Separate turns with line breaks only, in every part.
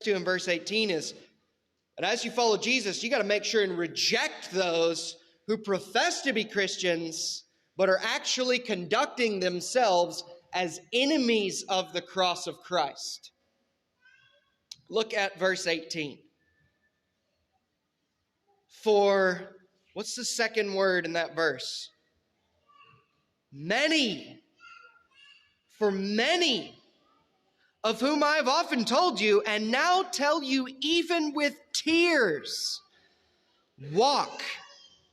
to in verse 18 is, "But as you follow Jesus, you got to make sure and reject those who profess to be Christians, but are actually conducting themselves as enemies of the cross of Christ." Look at verse 18. For, what's the second word in that verse? Many. For many, of whom I have often told you, and now tell you even with tears, walk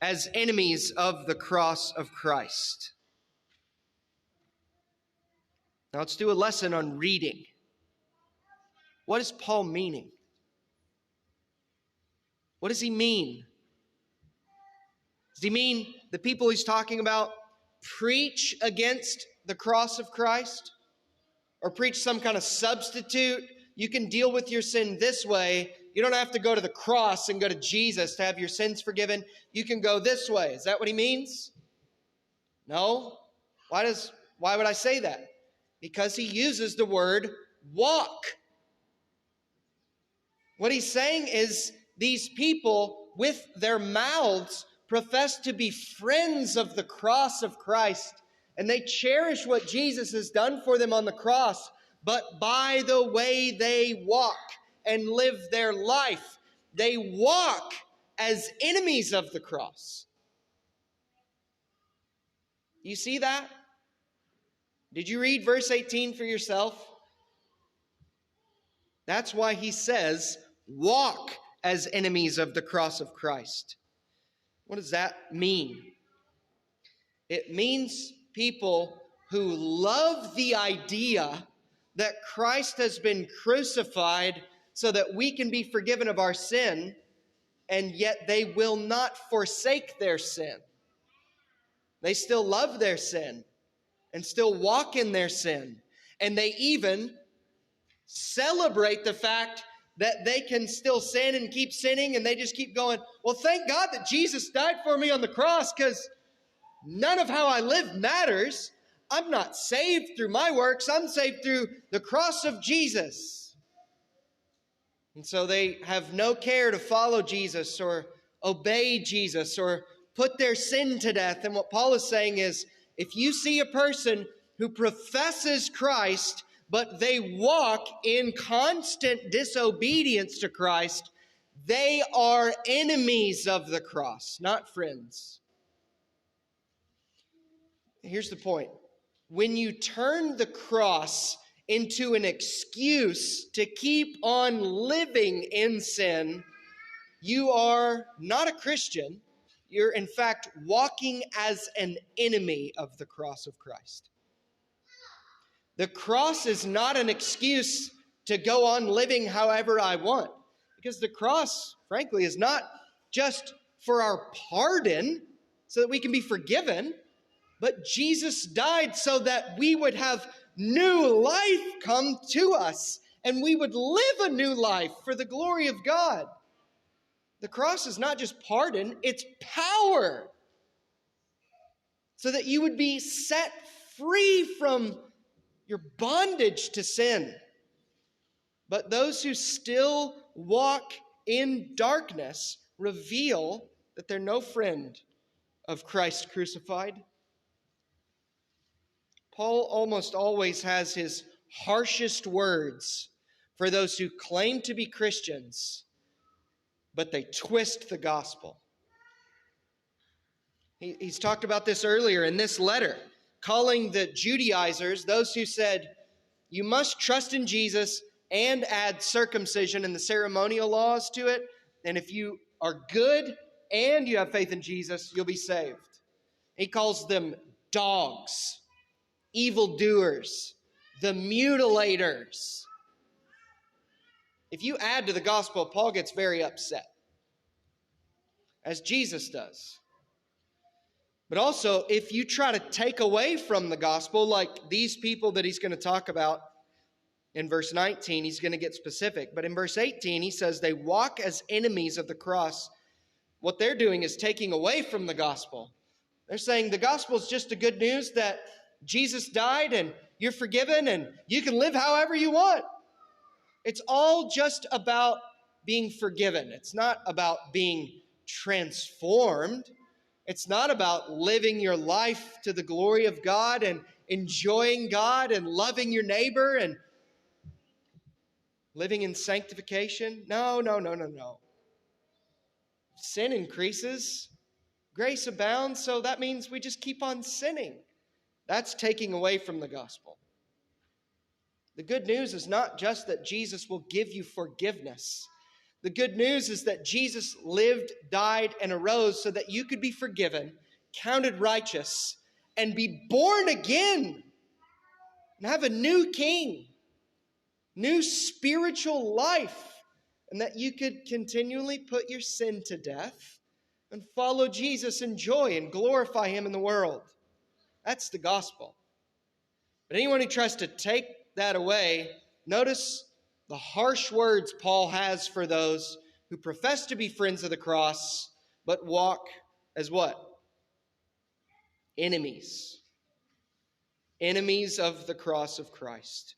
as enemies of the cross of Christ. Now let's do a lesson on reading. What is Paul meaning? What does he mean? Does he mean the people he's talking about preach against the cross of Christ? Or preach some kind of substitute? You can deal with your sin this way. You don't have to go to the cross and go to Jesus to have your sins forgiven. You can go this way. Is that what he means? No. Why would I say that? Because he uses the word walk. What he's saying is these people with their mouths profess to be friends of the cross of Christ, and they cherish what Jesus has done for them on the cross, but by the way they walk and live their life, they walk as enemies of the cross. You see that? Did you read verse 18 for yourself? That's why he says, walk as enemies of the cross of Christ. What does that mean? It means people who love the idea that Christ has been crucified so that we can be forgiven of our sin, and yet they will not forsake their sin. They still love their sin and still walk in their sin. And they even celebrate the fact that they can still sin and keep sinning, and they just keep going, well, thank God that Jesus died for me on the cross, because none of how I live matters. I'm not saved through my works. I'm saved through the cross of Jesus. And so they have no care to follow Jesus or obey Jesus or put their sin to death. And what Paul is saying is, if you see a person who professes Christ, but they walk in constant disobedience to Christ, they are enemies of the cross, not friends. Here's the point. When you turn the cross into an excuse to keep on living in sin, you are not a Christian. You're in fact walking as an enemy of the cross of Christ. The cross is not an excuse to go on living however I want, because the cross, frankly, is not just for our pardon so that we can be forgiven, but Jesus died so that we would have new life come to us and we would live a new life for the glory of God. The cross is not just pardon, it's power, so that you would be set free from your bondage to sin. But those who still walk in darkness reveal that they're no friend of Christ crucified. Paul almost always has his harshest words for those who claim to be Christians, but they twist the gospel. He's talked about this earlier in this letter, calling the Judaizers, those who said, you must trust in Jesus and add circumcision and the ceremonial laws to it. And if you are good and you have faith in Jesus, you'll be saved. He calls them dogs, evildoers, the mutilators. If you add to the gospel, Paul gets very upset, as Jesus does. But also, if you try to take away from the gospel, like these people that he's going to talk about in verse 19, he's going to get specific. But in verse 18, he says they walk as enemies of the cross. What they're doing is taking away from the gospel. They're saying the gospel is just the good news that Jesus died and you're forgiven and you can live however you want. It's all just about being forgiven. It's not about being transformed. It's not about living your life to the glory of God and enjoying God and loving your neighbor and living in sanctification. No. Sin increases, grace abounds, so that means we just keep on sinning. That's taking away from the gospel. The good news is not just that Jesus will give you forgiveness. The good news is that Jesus lived, died, and arose so that you could be forgiven, counted righteous, and be born again and have a new king, new spiritual life, and that you could continually put your sin to death and follow Jesus in joy and glorify him in the world. That's the gospel. But anyone who tries to take that away, notice the harsh words Paul has for those who profess to be friends of the cross, but walk as what? Enemies. Enemies of the cross of Christ.